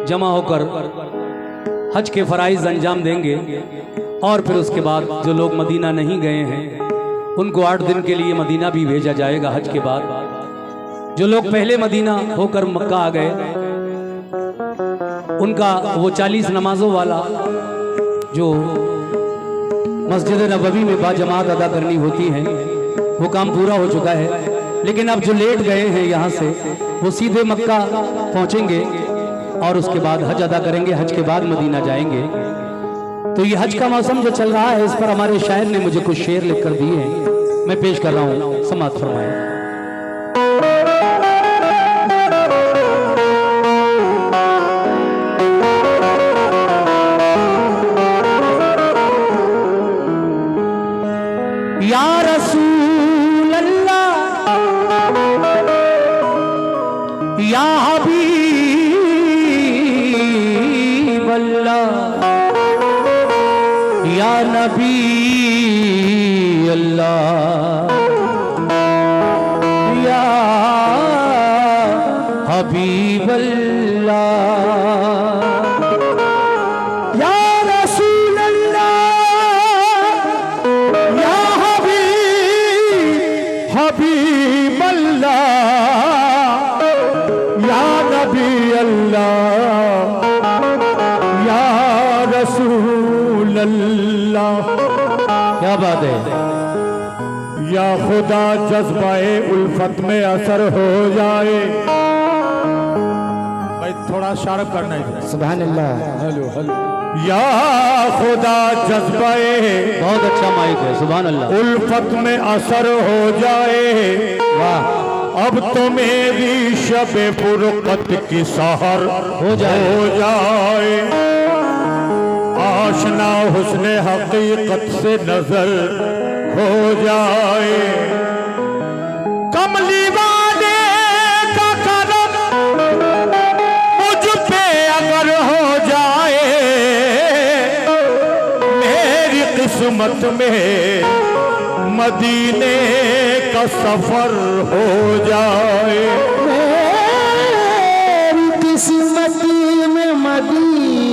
जमा होकर हज के फ़राइज़ अंजाम देंगे और फिर उसके बाद जो लोग मदीना नहीं गए हैं उनको 8 दिन के लिए मदीना भी भेजा जाएगा। हज के बाद जो लोग पहले मदीना होकर मक्का आ गए उनका वो 40 नमाजों वाला जो मस्जिद नबवी में बाजमात अदा करनी होती हैं वो काम पूरा हो चुका है। लेकिन अब जो लेट गए हैं यहाँ से वो सीधे मक्का पहुँचेंगे और उसके बाद हज अदा करेंगे। हज के बाद मदीना जाएंगे। तो ये हज का मौसम जो चल रहा है इस पर हमारे शायर ने मुझे कुछ शेर लिख कर दिए हैं, मैं पेश कर रहा हूँ, समाअत फरमाएं। या रसूल अल्लाह या हबीब अल्लाह या नबी अल्लाह या हबीब अल्लाह या रसूल अल्लाह या हबीब अल्लाह या नबी अल्लाह या रसूल अल्लाह। क्या बात है। या खुदा जज्बाए उल्फत में असर हो जाए। भाई थोड़ा शार्प करना है। सुभान अल्लाह। Hello hello. या खुदा जज्बाए, बहुत अच्छा माइक है, सुभान अल्लाह। उल्फत में असर हो जाए। वाह। अब तो मेरी शबे फुरकत की सहर हो जाए। आशना हुस्ने हकीकत से नजर हो जाए। कमली वाले का करम मुझ पे अगर हो जाए, मेरी किस्मत में मदीने का सफर हो जाए। मेरी किस्मत में मदीने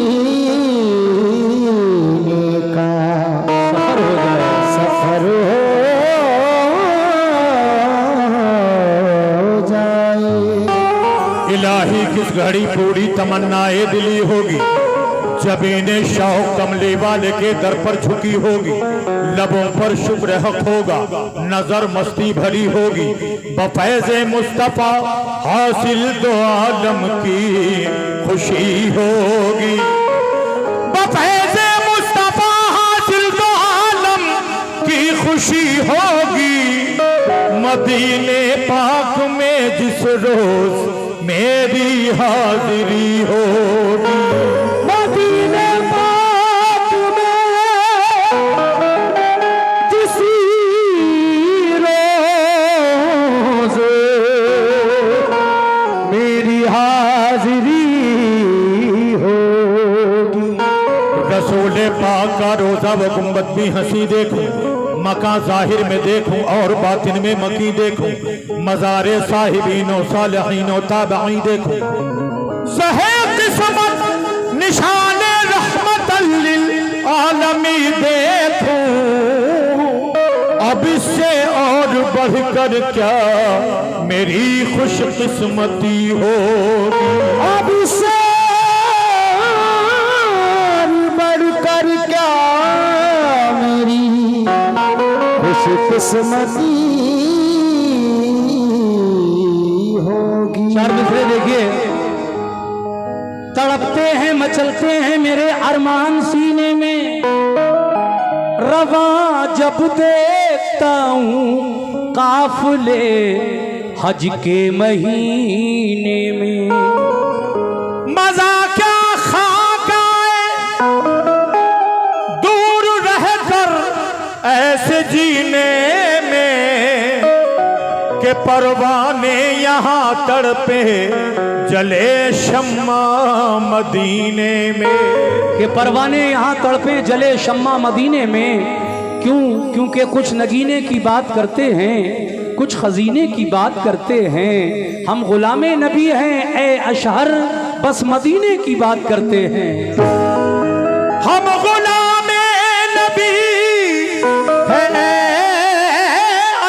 का सफर हो जाए, सफर हो जाए। इलाही किस घड़ी पूरी तमन्नाए दिली होगी जब इन्हें शौक कमले वाले के दर पर झुकी होगी। लबों पर शुक्र हक होगा, नजर मस्ती भरी होगी। बफैज़े मुस्तफा हासिल दो आलम की खुशी होगी। बफैज़े मुस्तफा हासिल दो आलम की खुशी होगी। मदीने पाक में जिस रोज मेरी हाजिरी होगी। मदीने पाक में जिस रोज मेरी हाजिरी होगी। रसूल पाक का रोजा व गुंबद भी हंसी देखूं, मकान जाहिर में देखूं और बातिन में मकी देखूं। मज़ारे साहिबीनो सालिहीनो ताबई देखूं। ज़हे किस्मत निशाने रहमतल लिल आलमी देखूं। अब इससे और बढ़कर क्या मेरी खुशकिस्मती होगी। अब इससे बढ़कर क्या मेरी खुशकिस्मती होगी। 4 मिसरे देखिए। तड़पते हैं मचलते हैं मेरे अरमान सीने में, रवा जब देखता हूँ काफिले हज के महीने में। मजा क्या खाक आए दूर रहकर ऐसे जीने में के परवाने यहाँ तड़पे जले शम्मा मदीने में। के परवाने यहाँ तड़पे जले शम्मा मदीने में। क्यों? क्योंकि कुछ नगीने की बात करते हैं, कुछ खजीने की बात करते हैं। हम गुलामे नबी हैं ए अशहर, बस मदीने की बात करते हैं। हम गुलामे नबी है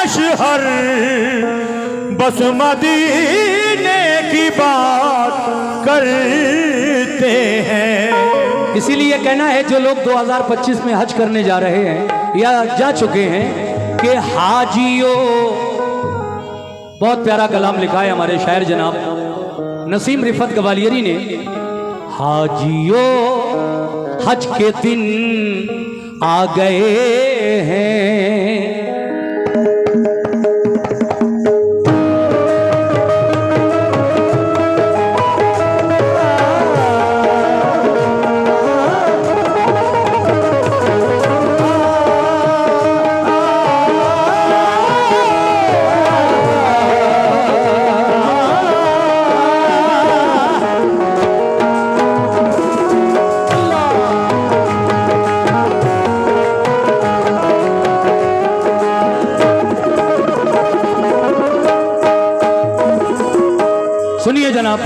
अशहर, बस मदीने की बात करते हैं। इसीलिए कहना है जो लोग 2025 में हज करने जा रहे हैं या जा चुके हैं कि हाजियों, बहुत प्यारा कलाम लिखा है हमारे शायर जनाब नसीम रिफत गवालियरी ने। हाजियों हज के दिन आ गए हैं, सुनिए जनाब।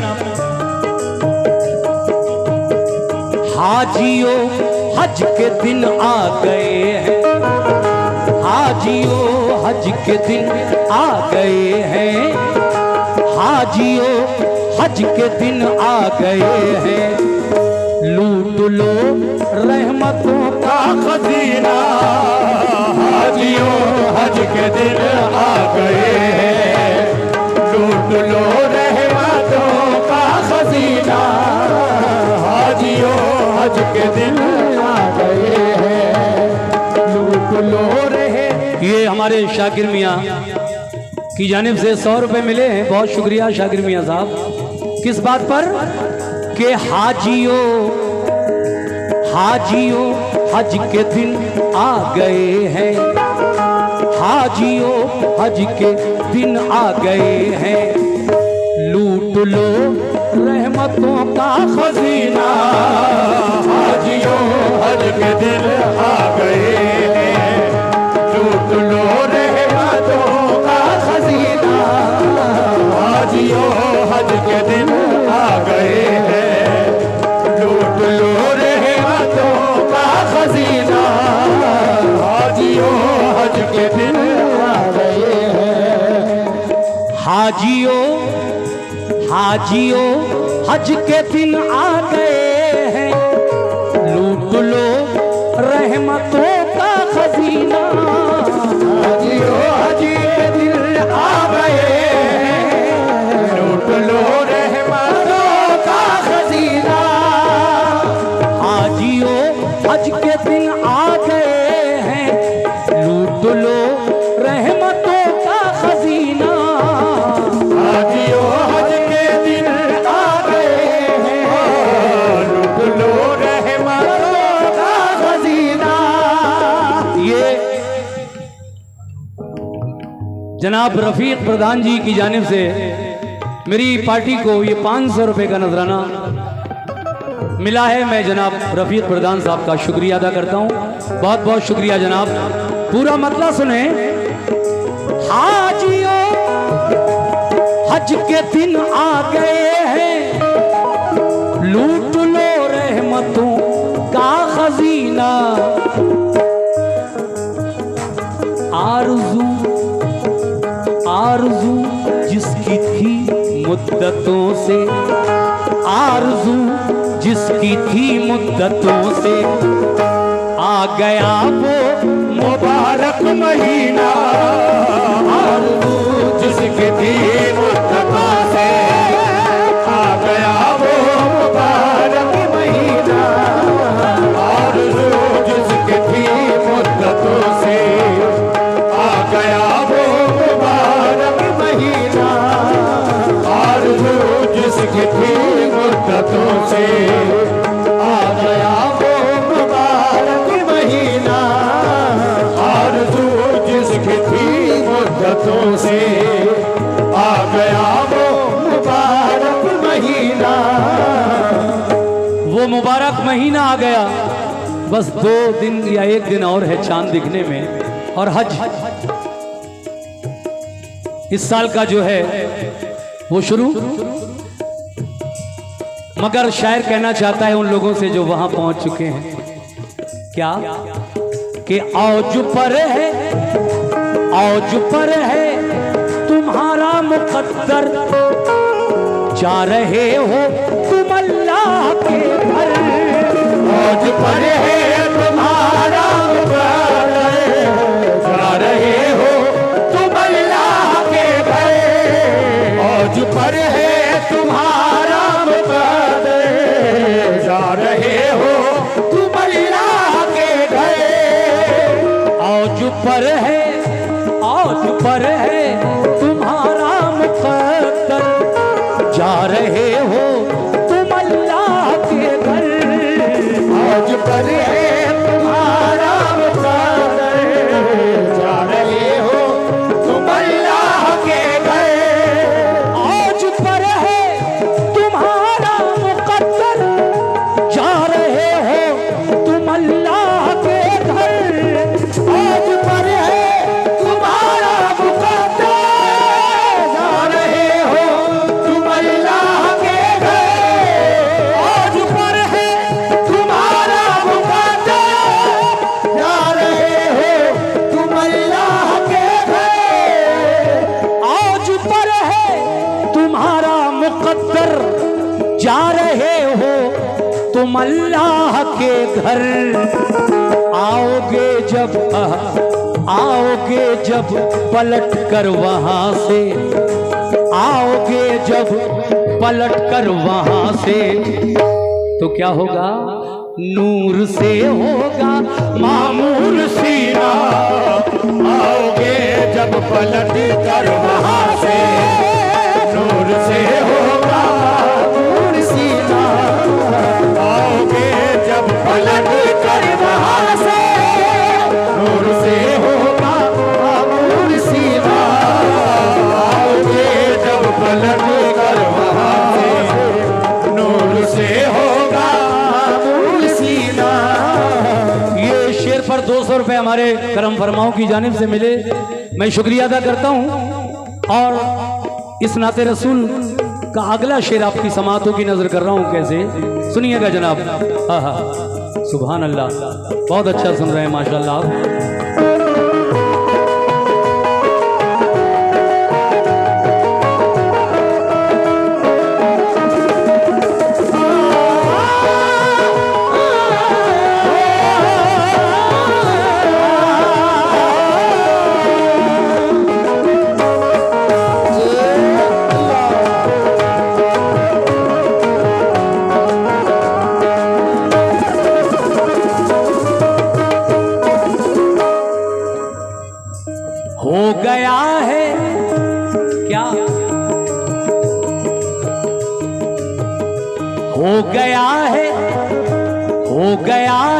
हाजियों हज के दिन आ गए हैं, हाजियों हज के दिन आ गए हैं, हाजियों हज के दिन आ गए हैं। लूट लो रहमतों का खजीना, हाजियों हज के दिन आ गए हैं। लूट लो रहमतों का खजीना, हाजियों हज के दिन आ गए हैं। लूट लो रहे। ये हमारे शाकिर मियाँ की जानिब से 100 रुपए मिले हैं, बहुत शुक्रिया शाकिर मियाँ साहब। किस बात पर कि हाजियों हाजियों हज के दिन आ गए हैं, हाजियों हज के दिन आ गए हैं। लूट लो रहमतों का खजीना, हाजियों हज के दिन आ गए हैं। लूट लो रहमतों का खजीना, हाजियों हज के दिन आ गए हैं। लूट लो रहमतों का खजीना, हाजियों हज के दिन आ गए हैं। हाजियों हाजियों हज के दिन आ गए हैं। लूट लो रहमतों का खजीना, हाजियों हज के दिन आ गए हैं। लूट लो रहमतों का खजीना, हाजियों हज के दिन आ गए हैं। लूट लो रहमतों का खजीना, हाजियों हज के दिन आ गए हैं। लूट लो रहमतों का खजीना। ये जनाब रफीक प्रधान जी की जानिब से मेरी पार्टी को ये 500 रुपए का नजराना मिला है। मैं जनाब रफीक प्रधान साहब का शुक्रिया अदा करता हूँ, बहुत बहुत शुक्रिया जनाब। पूरा मतलब सुने। हाजियों हज के दिन आ गए हैं। लूट लो रहमतों का खजीना, आरज़ू आरज़ू जिसकी थी मुद्दतों से, आरज़ू जिसकी थी मुद्दतों से, आ गया वो मुबारक महीना। आरज़ू जिसकी थी मुद्दतों से, आ गया वो मुबारक महीना। आरज़ू जिसकी थी मुद्दतों से, आ गया वो मुबारक महीना। आरज़ू जिसकी थी मुद्दतों से, आ गया वो मुबारक महीना। आरज़ू जिसकी थी मुद्दतों से, आ गया वो मुबारक महीना। वो मुबारक महीना आ गया। बस 2 दिन या 1 दिन और है चांद दिखने में, और हज इस साल का जो है वो शुरू। मगर शायर कहना चाहता है उन लोगों से जो वहां पहुंच चुके हैं, क्या कि औज पर है तुम्हारा मुकद्दर, जा रहे हो तुम अल्लाह के घर। औज पर है तुम्हारा मुकद्दर, जा रहे हो तुम अल्लाह के घर। औज पर है तुम्हारा मुकद्दर, जा रहे हो तुम अल्लाह के घर। औज पर है तुम्हारा मुकद्दर, जा रहे हो तुम अल्लाह के घर। औज पर है तुम्हारा मुकद्दर, जा रहे हो तुम अल्लाह के घर। औज पर है तुम्हारा मुकद्दर, जा रहे हो तुम अल्लाह के घर। औज पर है तुम्हारा मुकद्दर, जा रहे हो तुम अल्लाह के घर। औज पर है तुम्हारा मुकद्दर, जा रहे हो तुम अल्लाह के घर। औज पर है तुम्हारा मुकद्दर, जा रहे हो तुम अल्लाह के घर। आओगे जब पलट कर वहां से, आओगे जब पलट कर वहां से, तो क्या होगा? नूर से होगा मामूर सीना। आओगे जब पलट कर वहां से, नूर से होगा नूर सीना। आओगे जब पलट कर वहां से, नूर से होगा नूर सीना। आओगे जब पलट कर वहां से, नूर से होगा नूर सीना। ये शेर पर 200 रुपए हमारे करम फरमाओं की जानिब से मिले, मैं शुक्रिया अदा करता हूं। और इस नाते रसूल का अगला शेर आपकी समातों की नजर कर रहा हूं, कैसे सुनिएगा जनाब। हाँ, सुभान अल्लाह, बहुत अच्छा सुन रहे हैं माशाल्लाह आप। हो गया है क्या? हो गया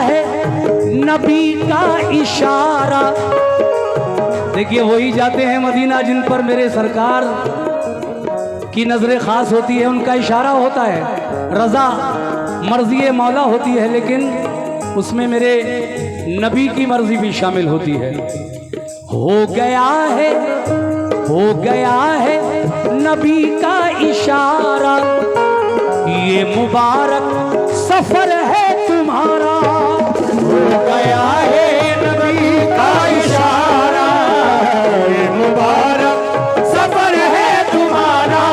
है नबी का इशारा। देखिए वही जाते हैं मदीना जिन पर मेरे सरकार की नजरें खास होती है, उनका इशारा होता है, रजा मर्जी मौला होती है, लेकिन उसमें मेरे नबी की मर्जी भी शामिल होती है। हो गया है नबी का इशारा, ये मुबारक सफर है तुम्हारा। हो गया है नबी का इशारा, ये मुबारक सफर है तुम्हारा।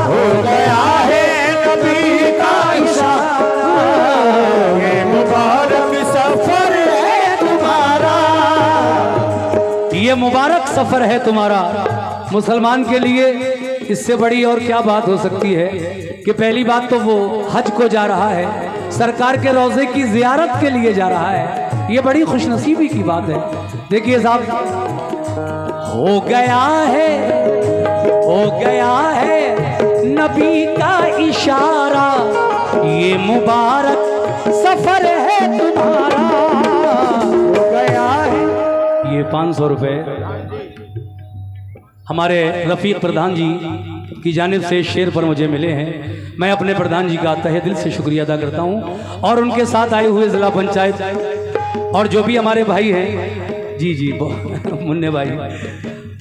हो गया है नबी का इशारा, ये मुबारक सफर है तुम्हारा। ये मुबारक सफर है तुम्हारा। मुसलमान के लिए इससे बड़ी और क्या बात हो सकती है कि पहली बात तो वो हज को जा रहा है, सरकार के रोजे की जियारत के लिए जा रहा है, ये बड़ी खुशनसीबी की बात है। देखिए साहब, हो गया है नबी का इशारा, ये मुबारक सफर है तुम्हारा। हो गया है। ये 500 रुपए हमारे रफीक प्रधान जी की जानिब से शेर पर मुझे मिले हैं। मैं अपने प्रधान जी का तहे दिल से शुक्रिया अदा करता हूं, और उनके साथ आए हुए जिला पंचायत और जो भी हमारे भाई हैं, जी मुन्ने भाई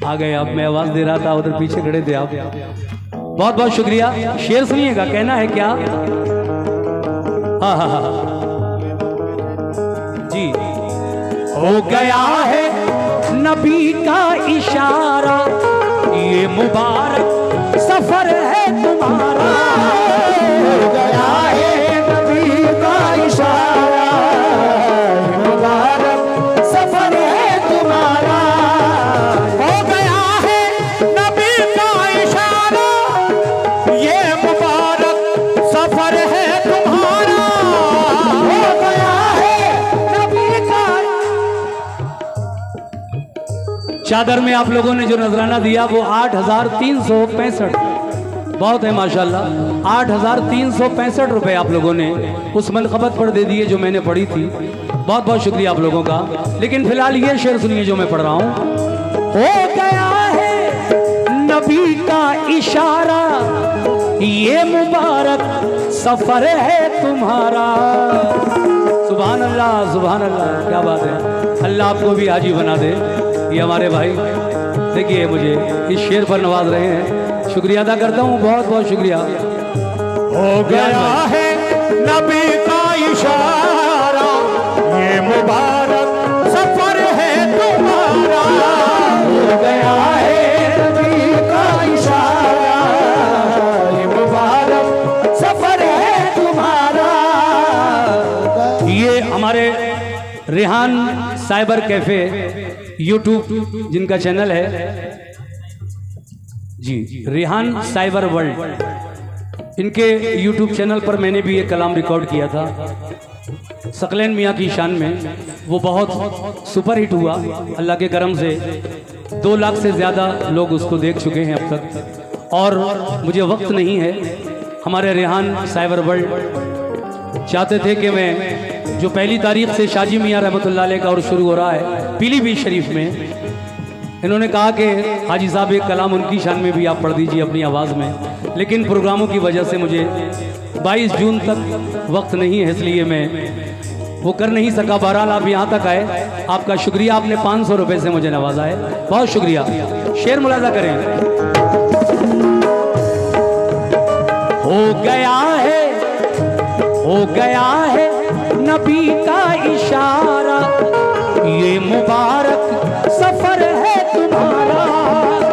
आ गए आप, मैं आवाज़ दे रहा था, उधर पीछे खड़े थे आप। बहुत बहुत शुक्रिया। शेर सुनिएगा, कहना है क्या? हाँ जी। हो गया है नबी का इशारा, ये मुबारक सफर है तुम्हारा। हो गया है नबी का इशारा, ये मुबारक सफर है तुम्हारा। हो गया है नबी का इशारा, ये मुबारक सफर है तुम्हारा। हो गया है नबी का। चादर में आप लोगों ने जो नजराना दिया वो 8,365 बहुत है माशाल्लाह। 8,365 रुपए आप लोगों ने उस मनकबत पर दे दिए जो मैंने पढ़ी थी। बहुत बहुत शुक्रिया आप लोगों का। लेकिन फिलहाल ये शेर सुनिए जो मैं पढ़ रहा हूँ। हो गया है नबी का इशारा, ये मुबारक सफर है तुम्हारा। सुभान अल्लाह, सुभान अल्लाह, क्या बात है। अल्लाह आपको भी हाजी बना दे। ये हमारे भाई देखिए मुझे इस शेर पर नवाज रहे हैं, शुक्रिया अदा करता हूँ, बहुत बहुत शुक्रिया। हो गया है नबी का इशारा, ये मुबारक सफर है तुम्हारा। हो गया है नबी का इशारा, ये मुबारक सफर है तुम्हारा। ये हमारे रेहान साइबर कैफे यूट्यूब जिनका चैनल है जी, रेहान साइबर वर्ल्ड, इनके यूट्यूब चैनल पर मैंने भी एक कलाम रिकॉर्ड किया था सकलैन मियाँ की शान में। वो बहुत सुपर हिट हुआ अल्लाह के करम से। 2 लाख से ज़्यादा लोग उसको देख चुके हैं अब तक। और मुझे वक्त नहीं है। हमारे रेहान साइबर वर्ल्ड चाहते थे कि मैं जो 1 तारीख से शाजी मियाँ रहमतुल्लाह अलैह का और शुरू हो रहा है पीलीभीत शरीफ में, इन्होंने कहा कि हाजी साहब एक कलाम उनकी शान में भी आप पढ़ दीजिए अपनी आवाज़ में। लेकिन प्रोग्रामों की वजह से मुझे 22 जून तक वक्त नहीं है, इसलिए मैं वो कर नहीं सका। बहरहाल आप यहाँ तक आए, आपका शुक्रिया। आपने 500 रुपये से मुझे नवाजा है, बहुत शुक्रिया। शेर मुलाजा करें। हो गया है नबी का इशारा, ये मुबारक सफर है तुम्हारा।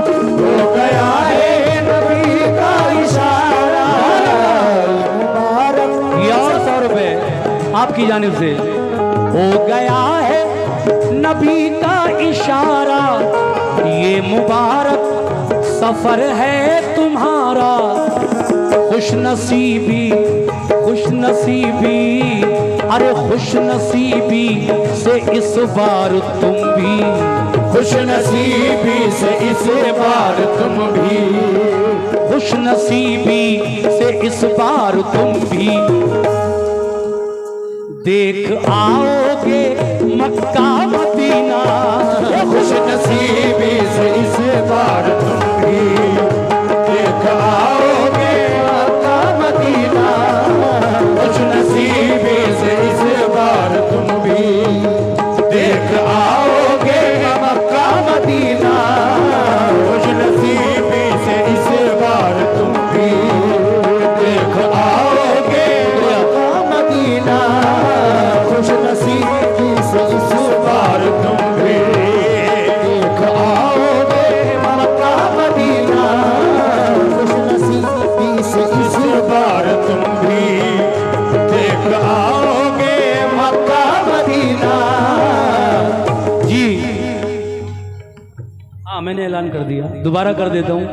हो गया है नबी का इशारा, ये मुबारक। ये और 100 रुपये आपकी जानिब से। हो गया है नबी का इशारा, ये मुबारक सफर है तुम्हारा। खुश नसीबी, खुश नसीबी, अरे खुश नसीबी से इस बार तुम भी, खुश नसीबी से इस बार तुम भी, खुश नसीबी से इस बार तुम भी देख आओगे मक्का मदीना। खुश नसीबी से इस बार तुम भी देख आओगे मक्का मदीना। खुश नसीबी से इस बार तुम भी देख आओगे मक्का मदीना। खुश नसीबी से इस बार तुम भी देख आओगे मक्का मदीना। खुश नसीबी से इस बार तुम भी देख आओगे मक्का मदीना। खुश नसीबी से इस बार तुम भी देख आओगे मक्का मदीना। जी हाँ, मैंने ऐलान कर दिया, दोबारा कर देता हूँ।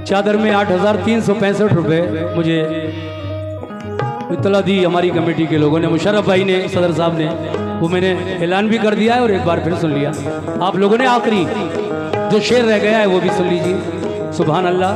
चादर में 8,365 रुपये मुझे इतला दी हमारी कमेटी के लोगों ने, मुशर्रफ भाई ने, सदर साहब ने। वो मैंने ऐलान भी कर दिया है और एक बार फिर सुन लिया आप लोगों ने। आखिरी जो शेर रह गया है वो भी सुन लीजिए। सुभान अल्लाह।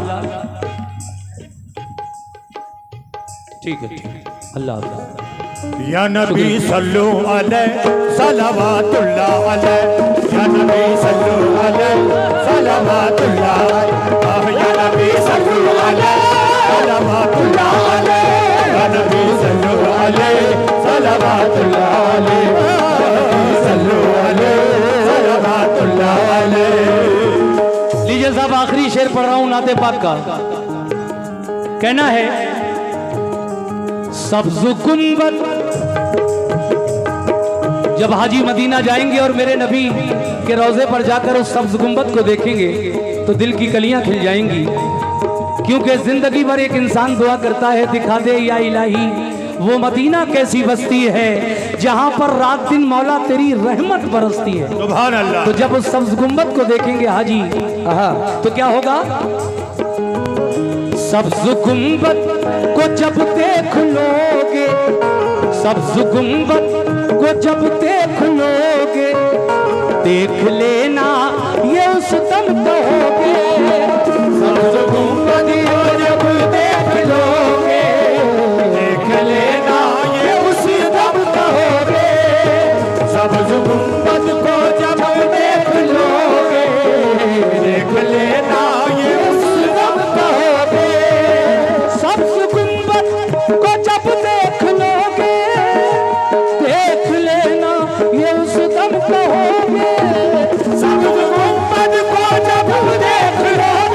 ठीक है, ठीक है, अल्लाह हाफ़िज़। या नबी सल्लु अलैहि सलावतुल्लाह अलैहि, या नबी सल्लु अलैहि सलावतुल्लाह अलैहि, या नबी सल्लु अलैहि सलावतुल्लाह अलैहि, या नबी सल्लु अलैहि सलावतुल्लाह अलैहि, या नबी सल्लु अलैहि सलावतुल्लाह अलैहि। लीजिए साहब, आखिरी शेर पढ़ रहा हूँ नाते पाक का। कहना है सब्ज गुंबद। जब हाजी मदीना जाएंगे और मेरे नबी के रोजे पर जाकर उस सब्ज गुंबद को देखेंगे तो दिल की कलियां खिल जाएंगी, क्योंकि जिंदगी भर एक इंसान दुआ करता है दिखा दे या इलाही वो मदीना कैसी बस्ती है जहां पर रात दिन मौला तेरी रहमत बरसती है। सुभान अल्लाह। तो जब उस सब्ज गुंबद को देखेंगे हाजी तो क्या होगा? सब्ज गुंबद को जब देख लोगे, सब्ज गुंबद को जब देख लोगे, देख लेना ये उस दम कहोगे। सब्ज गुंबद को जब देख लोगे, देख लेना ये उस दम कहोगे। सब्ज गुंबद को जब देख लोगे, देख लेना ये उस दम कहोगे। सब्ज गुंबद को जब देख लोगे, देख लेना ये उस दम कहोगे। सब्ज गुंबद को जब देख लोगे,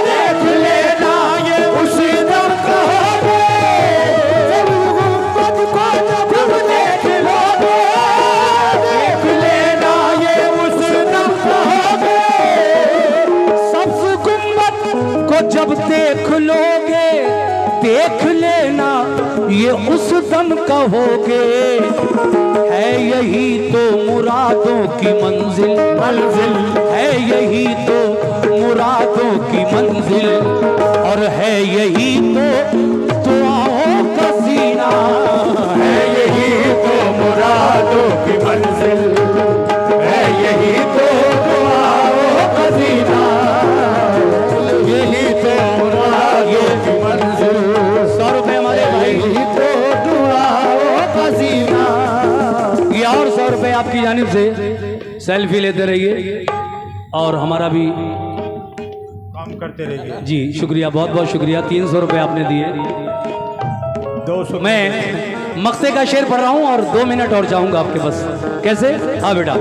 देख लेना ये उस दम कहोगे। सब्ज गुंबद को जब देख लोगे, देख लेना ये उस दम कहोगे। सब्ज गुंबद को जब देख लोगे, देख लेना ये उस दम कहोगे। है यही तो मुरादों की मंजिल, मंजिल है यही तो मुरादों की मंजिल, और है यही तो दुआओं का सीना। है यही तो मुरादों की मंजिल, है यही तो दुआओं का सीना, यही तो मुरादों की मंजिल। 100 रुपए हमारे भाई, यही तो दुआओं का सीना। ये और 100 रुपए आपकी जानिब से सेल्फी लेते रहिए और हमारा भी काम करते रहिए। जी शुक्रिया, बहुत बहुत शुक्रिया। 300 रुपए आपने दिए। 200 मैं मक्ते का शेर पढ़ रहा हूं और 2 मिनट और चाहूंगा आपके पास। कैसे? हाँ बेटा।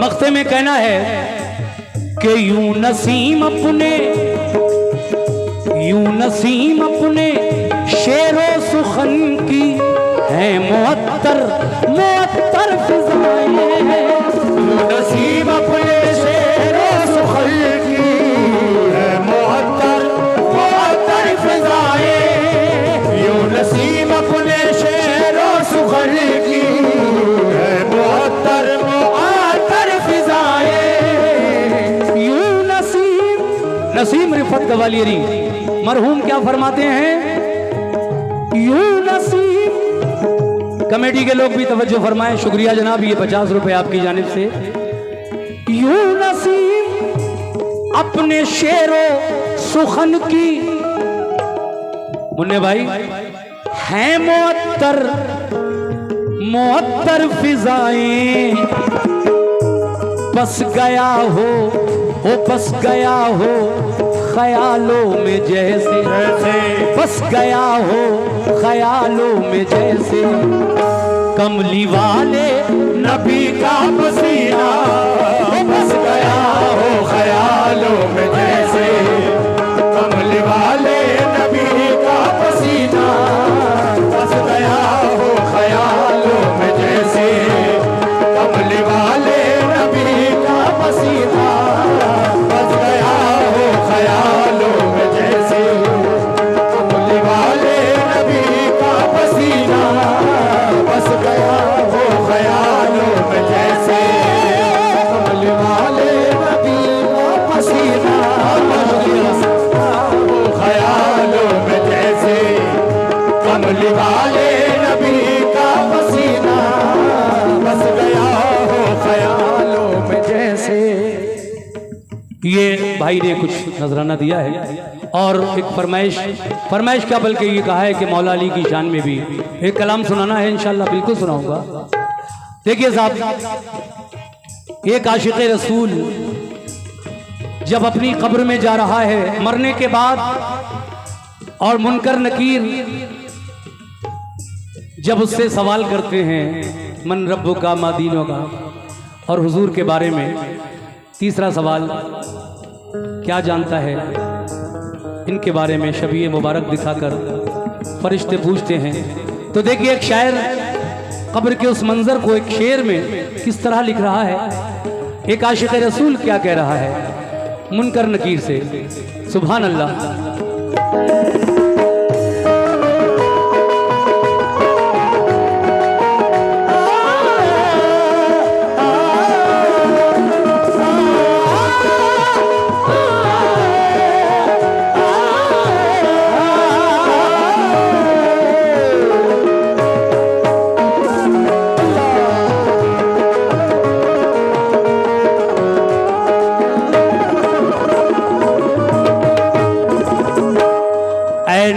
मक्ते में कहना है कि यूं नसीम अपने शेरो सुखन की है मुअत्तर मुअत्तर फिजाएं। यूं नसीम अपने शेरो सुखन की है मुअत्तर मुअत्तर फिजाएं। यूं नसीम अपने शेरो सुखन की है मुअत्तर मुअत्तर फिजाएं। यूं नसीम रिफत गवालियरी मरहूम क्या फरमाते हैं? यूं नसीम। कमेटी के लोग भी तवज्जो फरमाएं। शुक्रिया जनाब, ये 50 रुपए आपकी जानिब से। यूं नसीम अपने शेरो सुखन की, मुन्ने भाई, है मुअत्तर मुअत्तर फिजाएं। बस गया हो बस गया हो ख्यालों में जैसे, बस गया हो ख्यालों में जैसे। कमली वाले नबी का पसीना बस गया हो ख्यालों में जैसे। कमली वाले नबी का पसीना बस गया हो ख्यालों में जैसे। कमली वाले नबी का पसीना बस गया हो ख्यालों में जैसे। कमली वाले नबी का पसीना बस गया हो ख्यालों में जैसे। कमली वाले नबी का पसीना भाई ने कुछ नजराना दिया है और एक फरमाइश क्या बल्कि ये कहा है कि मौला अली की शान में भी एक कलाम सुनाना है। इंशाल्लाह बिल्कुल सुनाऊंगा। देखिए साहब, एक आशिक़ रसूल जब अपनी कब्र में जा रहा है मरने के बाद, और मुनकर नकीर जब उससे सवाल करते हैं मन रब्बु का मा दीनो का, और हुजूर के बारे में तीसरा सवाल क्या जानता है इनके बारे में, शबीए मुबारक दिखाकर फरिश्ते पूछते हैं। तो देखिए एक शायर कब्र के उस मंजर को एक शेर में किस तरह लिख रहा है। एक आशिक़ रसूल क्या कह रहा है मुनकर नकीर से, सुभान अल्लाह।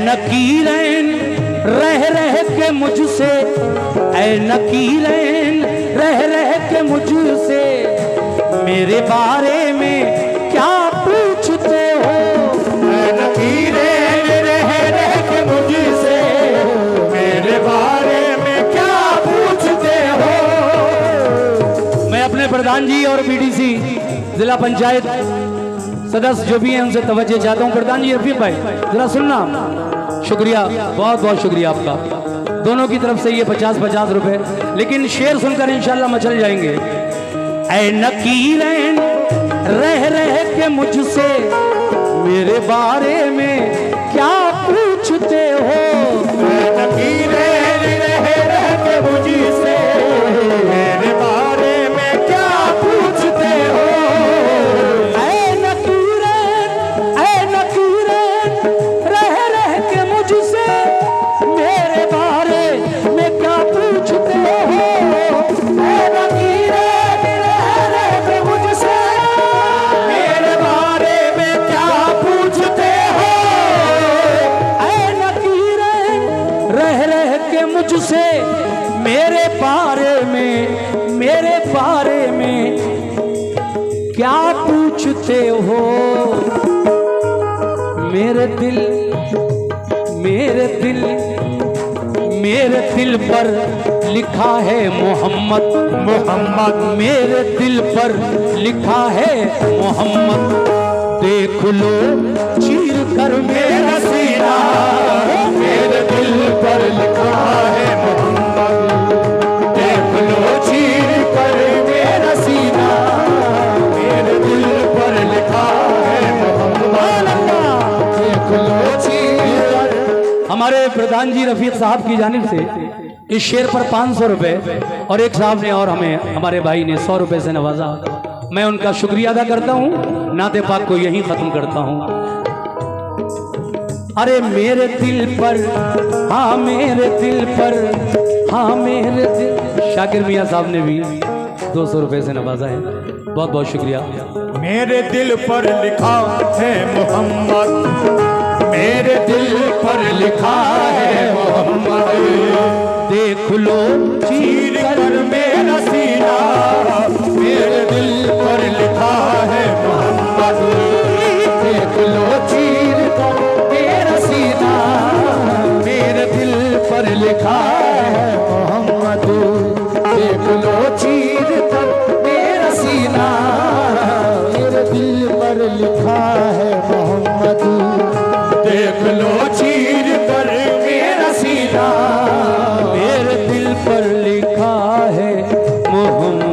नकीरैन रह रह के मुझसे, ऐ नकीरैन रह रह के मुझसे मेरे बारे में क्या पूछते हो। ऐ नकीरैन रह रह के मुझसे मेरे बारे में क्या पूछते हो। मैं अपने प्रधान जी और बीडीसी जिला पंचायत सदस्य जो भी हैं उनसे तवज्जो चाहता हूँ। प्रधान जी रफीक भाई जरा सुनना, शुक्रिया, बहुत बहुत शुक्रिया आपका। दोनों की तरफ से ये 50-50 रुपए, लेकिन शेर सुनकर इंशाल्लाह मचल जाएंगे। ऐ नकीरैन रह रह के मुझसे मेरे बारे में क्या पूछते हो। ऐ नकीरैन रह रह के मुझसे मेरे बारे में क्या पूछते हो। ऐ नकीरैन रह रह के मुझसे मेरे बारे में क्या पूछते हो। ऐ नकीरैन रह रह के मुझसे मेरे बारे में क्या पूछते हो। ऐ नकीरैन रह रह के मुझसे मेरे बारे में क्या पूछते हो। मेरे दिल पर लिखा है मोहम्मद, मेरे दिल पर लिखा है मोहम्मद। देख लो चीर कर मेरा सीना, मेरे दिल पर लिखा है मोहम्मद। देख लो चीर कर मेरा सीना, मेरे दिल पर लिखा है मोहम्मद। देख लो चीर कर। हमारे प्रधान जी रफीक साहब की जानिब से इस शेर पर 500 रुपए और एक साहब ने और हमें हमारे भाई ने 100 रुपए से नवाजा। मैं उनका शुक्रिया अदा करता हूँ। नाते पाक को यहीं खत्म करता हूँ। अरे मेरे दिल पर, हाँ मेरे दिल पर, हाँ मेरे दिल। शाकिर मियाँ साहब ने भी 200 रुपए से नवाजा है, बहुत बहुत शुक्रिया। मेरे दिल पर लिखा है मोहम्मद, मेरे दिल पर लिखा है मोहम्मद। देख लो चीर कर मेरा सीना, मेरे दिल पर लिखा है मोहम्मद। देख लो चीर कर मेरा सीना, मेरे दिल पर लिखा है मोहम्मद। देख लो चीर कर मेरा सीना, मेरे दिल पर लिखा है मोहम्मद। देख लो चीर कर मेरा सीना, मेरे दिल पर लिखा है मोहम्मद।